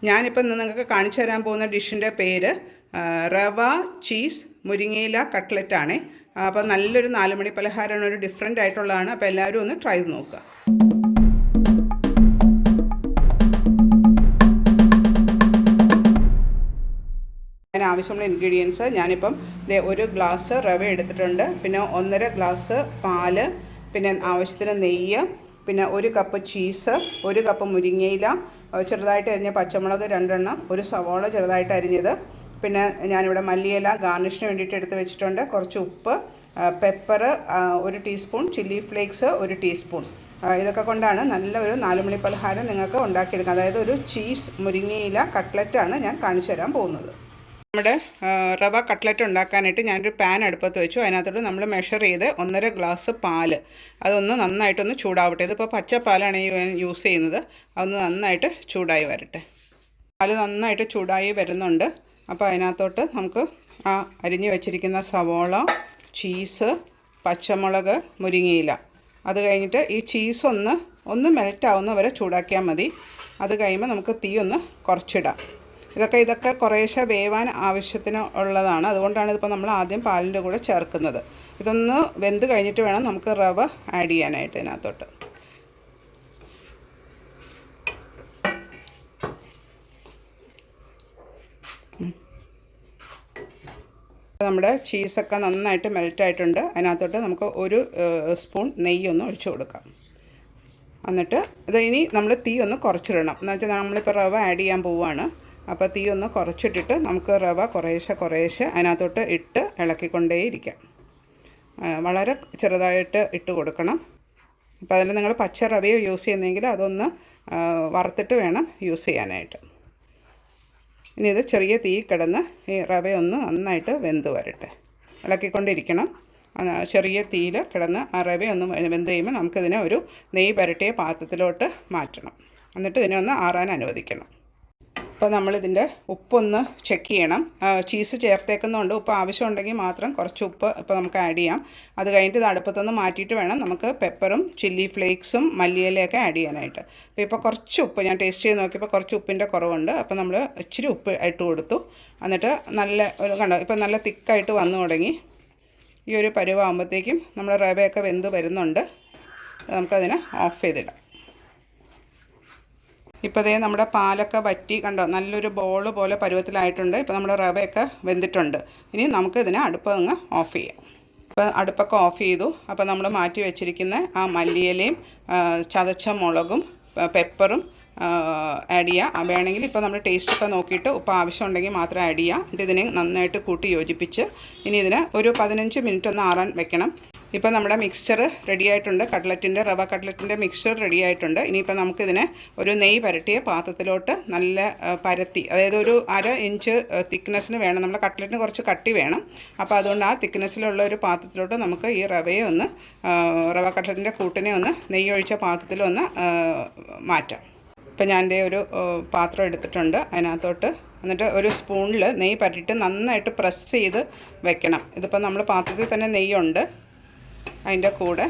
ഞാനിപ്പോൾ നിങ്ങൾക്ക് കാണിച്ചു തരാൻ പോകുന്ന ഡിഷിൻ്റെ പേര് റവ ചീസ് മുരിങ്ങയില കട്ട്ലറ്റ് ആണ്. അപ്പോൾ നല്ലൊരു 4 മണി പലഹാരമാണ്, ഒരു ഡിഫറെൻ്റ് ആയിട്ടുള്ളതാണ്. അപ്പോൾ എല്ലാവരും ഒന്ന് ട്രൈ ചെയ്ത് നോക്കുക. അതിന് ആവശ്യമുള്ള ഇൻഗ്രീഡിയൻസ് ഞാനിപ്പം ഒരു ഗ്ലാസ് റവ എടുത്തിട്ടുണ്ട്, പിന്നെ 1.5 ഗ്ലാസ് പാല്, പിന്നെ ആവശ്യത്തിന് നെയ്യ്, പിന്നെ 1 കപ്പ് ചീസ്, 1 കപ്പ് മുരിങ്ങയില, ചെറുതായിട്ട് അരിഞ്ഞ പച്ചമുളക് 2 എണ്ണം, ഒരു സവാള ചെറുതായിട്ട് അരിഞ്ഞത്, പിന്നെ ഞാനിവിടെ മല്ലിയില ഗാർണിഷിന് വേണ്ടിയിട്ട് എടുത്ത് വെച്ചിട്ടുണ്ട്, കുറച്ച് ഉപ്പ്, pepper 1 teaspoon, chilli flakes 1 teaspoon. ഇതൊക്കെ കൊണ്ടാണ് നല്ല ഒരു 4 മണി പലഹാരം നിങ്ങൾക്ക് ഉണ്ടാക്കിയെടുക്കാം. അതായത് ഒരു ചീസ് മുരിങ്ങയില കട്ട്ലറ്റാണ് ഞാൻ കാണിച്ചു തരാൻ പോകുന്നത്. നമ്മുടെ റവ കട്ട്ലറ്റ് ഉണ്ടാക്കാനായിട്ട് ഞാനൊരു പാൻ അടുപ്പത്ത് വെച്ചു. അതിനകത്തോട്ട് നമ്മൾ മെഷർ ചെയ്ത് 1.5 ഗ്ലാസ് പാല്, അതൊന്ന് നന്നായിട്ടൊന്ന് ചൂടാവട്ടെ. ഇതിപ്പോൾ പച്ചപ്പാലാണ് യൂസ് ചെയ്യുന്നത്. അതൊന്ന് നന്നായിട്ട് ചൂടായി വരട്ടെ. പാല് നന്നായിട്ട് ചൂടായി വരുന്നുണ്ട്. അപ്പോൾ അതിനകത്തോട്ട് നമുക്ക് ആ അരിഞ്ഞു വെച്ചിരിക്കുന്ന സവോള, ചീസ്, പച്ചമുളക്, മുരിങ്ങയില, അത് കഴിഞ്ഞിട്ട് ഈ ചീസ് ഒന്ന് മെൽറ്റ് ആവുന്ന വരെ ചൂടാക്കിയാൽ മതി. അത് കഴിയുമ്പോൾ നമുക്ക് തീ ഒന്ന് കുറച്ചിടാം. ഇതൊക്കെ കുറേശ്ശെ വേവാൻ ആവശ്യത്തിന് ഉള്ളതാണ്. അതുകൊണ്ടാണ് ഇതിപ്പോൾ നമ്മൾ ആദ്യം പാലിൻ്റെ കൂടെ ചേർക്കുന്നത്. ഇതൊന്ന് വെന്ത് കഴിഞ്ഞിട്ട് വേണം നമുക്ക് റവ ആഡ് ചെയ്യാനായിട്ട് ഇതിനകത്തോട്ട്. നമ്മുടെ ചീസൊക്കെ നന്നായിട്ട് മെൽറ്റായിട്ടുണ്ട്. അതിനകത്തോട്ട് നമുക്ക് 1 സ്പൂൺ നെയ്യൊന്ന് ഒഴിച്ചു കൊടുക്കാം. എന്നിട്ട് ഇത് ഇനി നമ്മൾ തീ ഒന്ന് കുറച്ചിടണം. എന്ന് വെച്ചാൽ നമ്മളിപ്പോൾ റവ ആഡ് ചെയ്യാൻ പോവുകയാണ്. അപ്പോൾ തീ ഒന്ന് കുറച്ചിട്ടിട്ട് നമുക്ക് റവ കുറേശ്ശെ അതിനകത്തോട്ട് ഇട്ട് ഇളക്കിക്കൊണ്ടേയിരിക്കാം. വളരെ ചെറുതായിട്ട് ഇട്ട് കൊടുക്കണം. അപ്പോൾ അതിൽ നിങ്ങൾ പച്ച റവയോ യൂസ് ചെയ്യുന്നെങ്കിൽ അതൊന്ന് വറുത്തിട്ട് വേണം യൂസ് ചെയ്യാനായിട്ട്. ഇനി ഇത് ചെറിയ തീ കിടന്ന് ഈ റവയൊന്ന് നന്നായിട്ട് വെന്ത് വരട്ടെ. ഇളക്കിക്കൊണ്ടിരിക്കണം. ചെറിയ തീയിൽ കിടന്ന് ആ റവയൊന്ന് വെന്ത് കഴിയുമ്പോൾ നമുക്കിതിനെ ഒരു നെയ്യ് പുരട്ടിയ പാത്രത്തിലോട്ട് മാറ്റണം. എന്നിട്ട് ഇതിനെ ഒന്ന് ആറാൻ അനുവദിക്കണം. അപ്പോൾ നമ്മളിതിൻ്റെ ഉപ്പൊന്ന് ചെക്ക് ചെയ്യണം. ചീസ് ചേർത്തേക്കുന്നതുകൊണ്ട് ഉപ്പ് ആവശ്യമുണ്ടെങ്കിൽ മാത്രം കുറച്ച് ഉപ്പ് ഇപ്പോൾ നമുക്ക് ആഡ് ചെയ്യാം. അത് കഴിഞ്ഞിട്ട് ഇത് അടുപ്പത്തൊന്ന് മാറ്റിയിട്ട് വേണം നമുക്ക് പെപ്പറും ചില്ലി ഫ്ലേക്സും മല്ലിയിലയൊക്കെ ആഡ് ചെയ്യാനായിട്ട്. അപ്പോൾ ഇപ്പോൾ കുറച്ച് ഉപ്പ് ഞാൻ ടേസ്റ്റ് ചെയ്ത് നോക്കിയപ്പോൾ കുറച്ച് ഉപ്പിൻ്റെ കുറവുണ്ട്. അപ്പോൾ നമ്മൾ ഇച്ചിരി ഉപ്പ് ഇട്ട് കൊടുത്തു. എന്നിട്ട് നല്ല കണ്ടോ, ഇപ്പോൾ നല്ല തിക്കായിട്ട് വന്നു തുടങ്ങി. ഈ ഒരു പരുവാകുമ്പോഴത്തേക്കും നമ്മൾ റവയൊക്കെ വെന്ത് വരുന്നുണ്ട്. നമുക്കതിനെ ഓഫ് ചെയ്തിടാം. ഇപ്പോൾ ഇതേ നമ്മുടെ പാലൊക്കെ വറ്റി കണ്ടോ, നല്ലൊരു ബോൾ പോലെ പരുവത്തിലായിട്ടുണ്ട്. ഇപ്പോൾ നമ്മുടെ റവയൊക്കെ വെന്തിട്ടുണ്ട്. ഇനി നമുക്ക് ഇതിനെ അടുപ്പ് അങ്ങ് ഓഫ് ചെയ്യാം. ഇപ്പോൾ അടുപ്പൊക്കെ ഓഫ് ചെയ്തു. അപ്പോൾ നമ്മൾ മാറ്റി വെച്ചിരിക്കുന്ന ആ മല്ലിയിലയും ചതച്ച മുളകും പെപ്പറും ആഡ് ചെയ്യുക. വേണമെങ്കിൽ ഇപ്പോൾ നമ്മൾ ടേസ്റ്റൊക്കെ നോക്കിയിട്ട് ഉപ്പ് ആവശ്യമുണ്ടെങ്കിൽ മാത്രം ആഡ് ചെയ്യുക. എന്നിട്ട് ഇതിനെ നന്നായിട്ട് കൂട്ടി യോജിപ്പിച്ച് ഇനി ഇതിനെ ഒരു 15 മിനിറ്റ് ഒന്ന് ആറാൻ വെക്കണം. ഇപ്പോൾ നമ്മുടെ മിക്സ്ചർ റെഡി ആയിട്ടുണ്ട്. റവ കട്ട്ലറ്റിൻ്റെ മിക്സ്ചർ റെഡി ആയിട്ടുണ്ട്. ഇനിയിപ്പോൾ നമുക്കിതിനെ ഒരു നെയ്യ് പുരട്ടിയ പാത്രത്തിലോട്ട് നല്ല പരത്തി, അതായത് ഒരു 1/2 ഇഞ്ച് തിക്നെസ്സിന് വേണം. നമ്മുടെ കട്ട്ലറ്റിന് കുറച്ച് കട്ടി വേണം. അപ്പോൾ അതുകൊണ്ട് ആ തിക്നെസ്സിലുള്ള ഒരു പാത്രത്തിലോട്ട് നമുക്ക് ഈ റവ കട്ട്ലറ്റിൻ്റെ കൂട്ടിനെ ഒന്ന് നെയ്യ് ഒഴിച്ച പാത്രത്തിലൊന്ന് മാറ്റാം. ഇപ്പോൾ ഞാൻ ഒരു പാത്രം എടുത്തിട്ടുണ്ട്. അതിനകത്തോട്ട് എന്നിട്ട് ഒരു സ്പൂണിൽ നെയ്യ് പരട്ടിയിട്ട് നന്നായിട്ട് പ്രസ് ചെയ്ത് വെക്കണം. ഇതിപ്പോൾ നമ്മൾ പാത്രത്തിൽ തന്നെ നെയ്യുണ്ട്. അതിൻ്റെ കൂടെ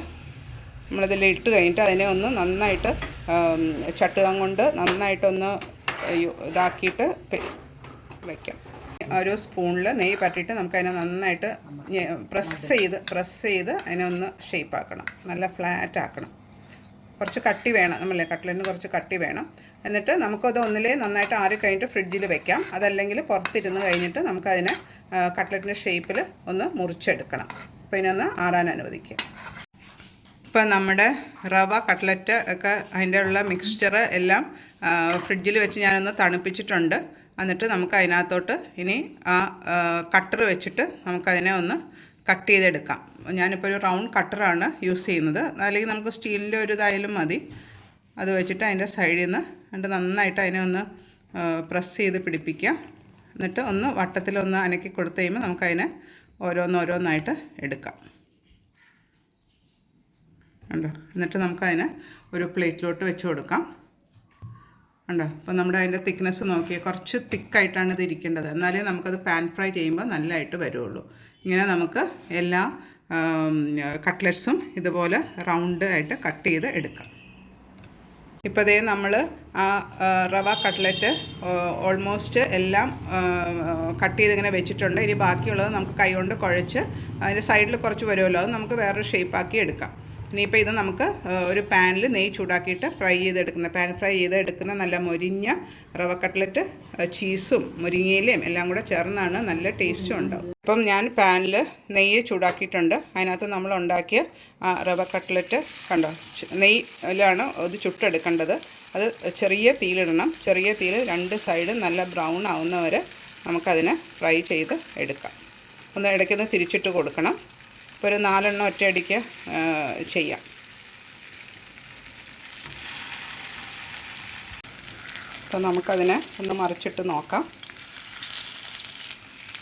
നമ്മളിതിൽ ഇട്ട് കഴിഞ്ഞിട്ട് അതിനെ ഒന്ന് നന്നായിട്ട് ചട്ടുകം കൊണ്ട് നന്നായിട്ടൊന്ന് ഇതാക്കിയിട്ട് വയ്ക്കാം. ഒരു സ്പൂണിൽ നെയ്യ് പരട്ടിയിട്ട് നമുക്കതിനെ നന്നായിട്ട് പ്രസ് ചെയ്ത് അതിനെ ഒന്ന് ഷേപ്പാക്കണം. നല്ല ഫ്ലാറ്റ് ആക്കണം. കുറച്ച് കട്ടി വേണം. നമ്മളെ കട്ട്ലറ്റിന് കുറച്ച് കട്ടി വേണം. എന്നിട്ട് നമുക്കത് ഒന്നിലേ നന്നായിട്ട് ആറി കഴിഞ്ഞിട്ട് ഫ്രിഡ്ജിൽ വെക്കാം. അതല്ലെങ്കിൽ പുറത്തിരുന്ന് കഴിഞ്ഞിട്ട് നമുക്കതിനെ കട്ട്ലറ്റിൻ്റെ ഷേപ്പിൽ ഒന്ന് മുറിച്ചെടുക്കണം. അപ്പോൾ ഇതിനൊന്ന് ആറാൻ അനുവദിക്കുക. ഇപ്പം നമ്മുടെ റവ കട്ട്ലറ്റ് ഒക്കെ അതിൻ്റെ ഉള്ള മിക്സ്ചർ എല്ലാം ഫ്രിഡ്ജിൽ വെച്ച് ഞാനൊന്ന് തണുപ്പിച്ചിട്ടുണ്ട്. എന്നിട്ട് നമുക്ക് അതിനകത്തോട്ട് ഇനി ആ കട്ടർ വെച്ചിട്ട് നമുക്കതിനെ ഒന്ന് കട്ട് ചെയ്തെടുക്കാം. ഞാനിപ്പോൾ ഒരു റൗണ്ട് കട്ടറാണ് യൂസ് ചെയ്യുന്നത്. അല്ലെങ്കിൽ നമുക്ക് സ്റ്റീലിൻ്റെ ഒരു ഇതായാലും മതി. അത് വെച്ചിട്ട് അതിൻ്റെ സൈഡിൽ നിന്ന് എന്നിട്ട് നന്നായിട്ട് അതിനെ ഒന്ന് പ്രസ് ചെയ്ത് പിടിപ്പിക്കുക. എന്നിട്ട് ഒന്ന് വട്ടത്തിലൊന്ന് അനക്കി കൊടുത്തു കഴിയുമ്പോൾ നമുക്കതിനെ ഓരോന്നായിട്ട് എടുക്കാം. ഉണ്ടോ? എന്നിട്ട് നമുക്കതിനെ ഒരു പ്ലേറ്റിലോട്ട് വെച്ച് കൊടുക്കാം. ഉണ്ടോ? അപ്പോൾ നമ്മുടെ അതിൻ്റെ തിക്നെസ് നോക്കിയാൽ കുറച്ച് തിക്കായിട്ടാണ് ഇത് ഇരിക്കേണ്ടത്. എന്നാലേ നമുക്കത് പാൻ ഫ്രൈ ചെയ്യുമ്പോൾ നല്ലതായിട്ട് വരുള്ളൂ. ഇങ്ങനെ നമുക്ക് എല്ലാ കട്ട്ലറ്റ്സും ഇതുപോലെ റൗണ്ട് ആയിട്ട് കട്ട് ചെയ്ത് എടുക്കാം. ഇപ്പോൾ ഇതേ നമ്മൾ ആ റവ കട്ട്ലറ്റ് ഓൾമോസ്റ്റ് എല്ലാം കട്ട് ചെയ്തിങ്ങനെ വെച്ചിട്ടുണ്ട്. ഇനി ബാക്കിയുള്ളത് നമുക്ക് കൈകൊണ്ട് കുഴച്ച് അതിൻ്റെ സൈഡിൽ കുറച്ച് വരുമല്ലോ, അത് നമുക്ക് വേറൊരു ഷേപ്പാക്കി എടുക്കാം. ഇനിയിപ്പോൾ ഇത് നമുക്ക് ഒരു പാനിൽ നെയ്യ് ചൂടാക്കിയിട്ട് പാൻ ഫ്രൈ ചെയ്തെടുക്കുന്ന നല്ല മൊരിഞ്ഞ റവ കട്ട്ലറ്റ് ചീസും മുരിങ്ങയിലയും എല്ലാം കൂടെ ചേർന്നാണ് നല്ല ടേസ്റ്റും ഉണ്ടാവും. ഇപ്പം ഞാൻ പാനിൽ നെയ്യ് ചൂടാക്കിയിട്ടുണ്ട്. അതിനകത്ത് നമ്മൾ ഉണ്ടാക്കിയ റവ കട്ട്ലറ്റ് കണ്ടോ, നെയ്യിലാണ് ഇത് ചുട്ടെടുക്കേണ്ടത്. അത് ചെറിയ തീയിലിടണം. ചെറിയ തീയിൽ 2 സൈഡും നല്ല ബ്രൗൺ ആവുന്നവരെ നമുക്കതിനെ ഫ്രൈ ചെയ്ത് എടുക്കാം. ഒന്ന് ഇടയ്ക്കൊന്ന് തിരിച്ചിട്ട് കൊടുക്കണം. ഇപ്പോൾ ഒരു 4 എണ്ണം ഒറ്റയടിക്ക് ചെയ്യാം. അപ്പോൾ നമുക്കതിനെ ഒന്ന് മറിച്ചിട്ട് നോക്കാം.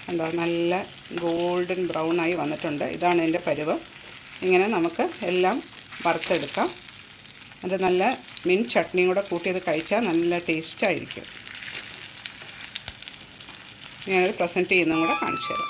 കണ്ടോ, നല്ല ഗോൾഡൻ ബ്രൗണായി വന്നിട്ടുണ്ട്. ഇതാണ് ഇതിൻ്റെ പരുവ്. ഇങ്ങനെ നമുക്ക് എല്ലാം വറുത്തെടുക്കാം. അത് നല്ല ചട്നിയും കൂടെ കൂട്ടിയത് കഴിച്ചാൽ നല്ല ടേസ്റ്റായിരിക്കും. ഞാനത് പ്രസൻറ്റ് ചെയ്യുന്നതും കൂടെ കാണിച്ചു തരാം.